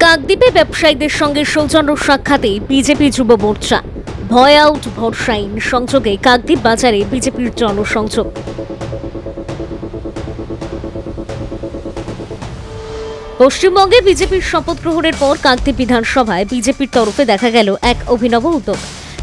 কাকদ্বীপে ব্যবসায়ীদের সঙ্গে সৌজন্য সাক্ষাতে বিজেপি যুব মোর্চা। ভয় আউট ভরসা ইন সংযোগে কাকদ্বীপ বাজারে বিজেপির জনসংযোগ। পশ্চিমবঙ্গে বিজেপির শপথ গ্রহণের পর কাকদ্বীপ বিধানসভায় বিজেপির তরফে দেখা গেল এক অভিনব উদ্যোগ।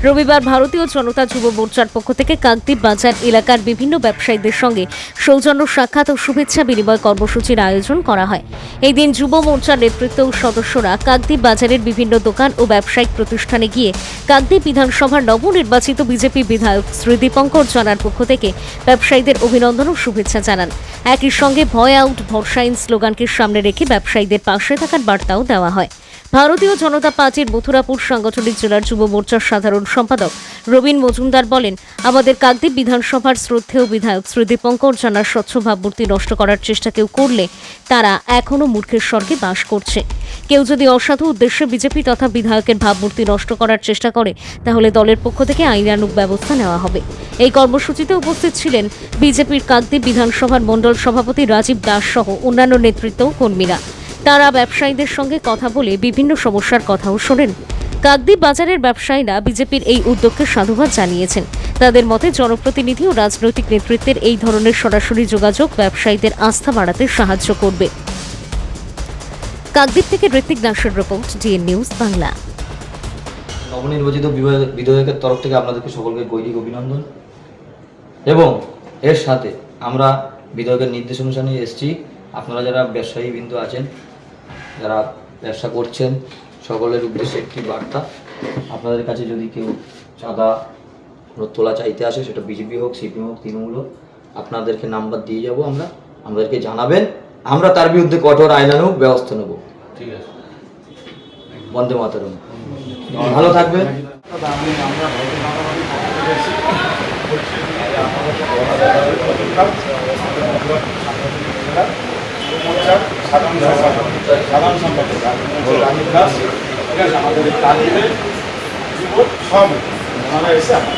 রবিবার ভারতীয় জনতা যুব মোর্চার পক্ষ থেকে কাকদ্বীপ বাজার এলাকার বিভিন্ন ব্যবসায়ীদের সঙ্গে সৌজন্য সাক্ষাৎ ও শুভেচ্ছা বিনিময় কর্মসূচির আয়োজন করা হয়। এই দিন যুব মোর্চার নেতৃত্ব ও সদস্যরা কাকদ্বীপ বাজারের বিভিন্ন দোকান ও ব্যবসায়িক প্রতিষ্ঠানে গিয়ে কাকদ্বীপ বিধানসভার নবনির্বাচিত বিজেপি বিধায়ক শ্রী দীপঙ্কর জানার পক্ষ থেকে ব্যবসায়ীদের অভিনন্দন ও শুভেচ্ছা জানান। একই সঙ্গে ভয় আউট ভরসা ইন স্লোগানকে সামনে রেখে ব্যবসায়ীদের পাশে থাকার বার্তাও দেওয়া হয়। ভারতীয় জনতা পার্টির মথুরাপুর সাংগঠনিক জেলার যুব মোর্চার সাধারণ সম্পাদক রবীন মজুমদার বলেন, আমাদের কাকদ্বীপ বিধানসভার শ্রদ্ধেয় বিধায়ক শ্রী দীপঙ্কর জানার স্বচ্ছ ভাবমূর্তি নষ্ট করার চেষ্টা কেউ করলে তারা এখনও মূর্খের স্বর্গে বাস করছে। কেউ যদি অসাধু উদ্দেশ্যে বিজেপি তথা বিধায়কের ভাবমূর্তি নষ্ট করার চেষ্টা করে তাহলে দলের পক্ষ থেকে আইনানুগ ব্যবস্থা নেওয়া হবে। এই কর্মসূচিতে উপস্থিত ছিলেন বিজেপির কাকদ্বীপ বিধানসভার মণ্ডল সভাপতি রাজীব দাস সহ অন্যান্য নেতৃত্ব ও কর্মীরা। তারা ব্যবসায়ীদের সঙ্গে কথা বলে বিভিন্ন সমস্যার কথাও শোনেন। কাকদ্বীপ বাজারের ব্যবসায়ীরা বিজেপির এই উদ্যোগকে সাধুবাদ জানিয়েছেন। তাদের মতে জনপ্রতিনিধি ও রাজনৈতিক নেতৃত্বের এই ধরনের সরাসরি যোগাযোগ ব্যবসায়ীদের আস্থা বাড়াতে সাহায্য করবে। কাকদ্বীপ থেকে ঋত্বিক দাসের রিপোর্ট, ডিএন নিউজ বাংলা। নবনির্বাচিত বিধায়কের তরফ থেকে আপনাদেরকে সকলকে গৈরিক অভিনন্দন এবং এর সাথে আমরা বিধায়কের নির্দেশ অনুসারে এসেছি। আপনারা যারা ব্যবসায়ী বিন্দু আছেন, যারা ব্যবসা করছেন, সকলের উদ্দেশ্যে একটি বার্তা। আপনাদের কাছে যদি কেউ চাঁদা তোলা চাইতে আসে, সেটা বিজেপি হোক, সিপিএম হোক, তৃণমূল হোক, আপনাদেরকে নাম্বার দিয়ে যাব আমরা, আমাদেরকে জানাবেন, আমরা তার বিরুদ্ধে কঠোর আইনানুগ ব্যবস্থা নেব। ঠিক আছে, বন্দে মাতরম। ভালো থাকবেন। সাধারণ সম্পাদক রাজীব দাস, ঠিক আছে, আমাদের কাকদ্বীপের যুবক সব ওনারা এসে আমাদের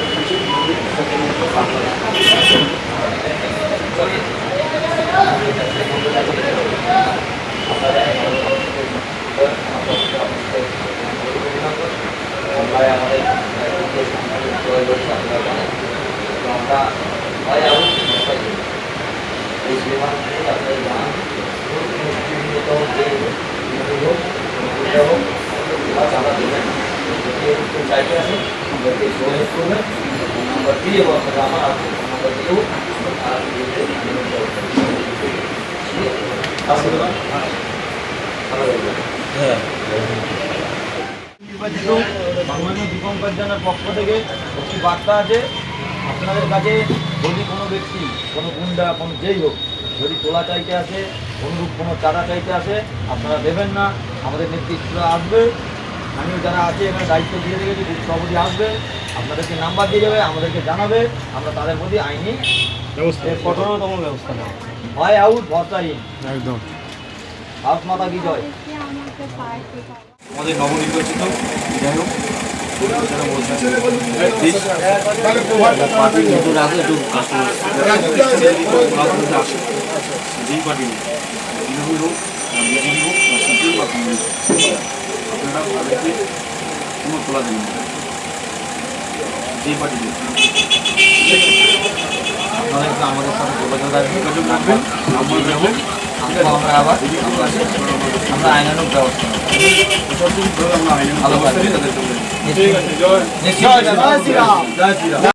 নির্বাচিত মাননীয় দীপঙ্কর জানার পক্ষ থেকে একটি বার্তা আছে। আপনাদের কাছে যদি কোনো ব্যক্তি, কোনো গুন্ডা, কোনো যেই হোক, যদি তোলা চাইতে আসে, অনুরূপ কোনো চাঁদা চাইতে আসে, আপনারা দেবেন না। আমাদের নেতৃত্বরা আসবে, স্থানীয় যারা আছে এখানে দায়িত্ব দিয়ে রেখেছি, বুথ সভাপতি আসবে, আপনাদেরকে নাম্বার দিয়ে যাবে, আমাদেরকে জানাবে, আমরা তাদের প্রতি আইনি কঠোরতম ব্যবস্থা নেব। ভয় আউট ভরসা ইন। একদম। ভারত মাতা কি জয়। আমাদের নবনির্বাচিত বিধায়ক যেই পার্টি তৃণমূল হোক, বিজেপি হোক, বা সিপিএম বা কংগ্রেস, আপনারা তাদেরকে কোনো তোলা দেবেন না। যেই পার্টি আপনারা একটু আমাদের সাথে যোগাযোগ রাখবেন, নাম্বার দেবো, আমরা আবার আমরা আইনানুগ ব্যবস্থা আমরা আইনের ভালো ব্যবস্থা নিই তাদের জন্য। নিশ্চয়ই।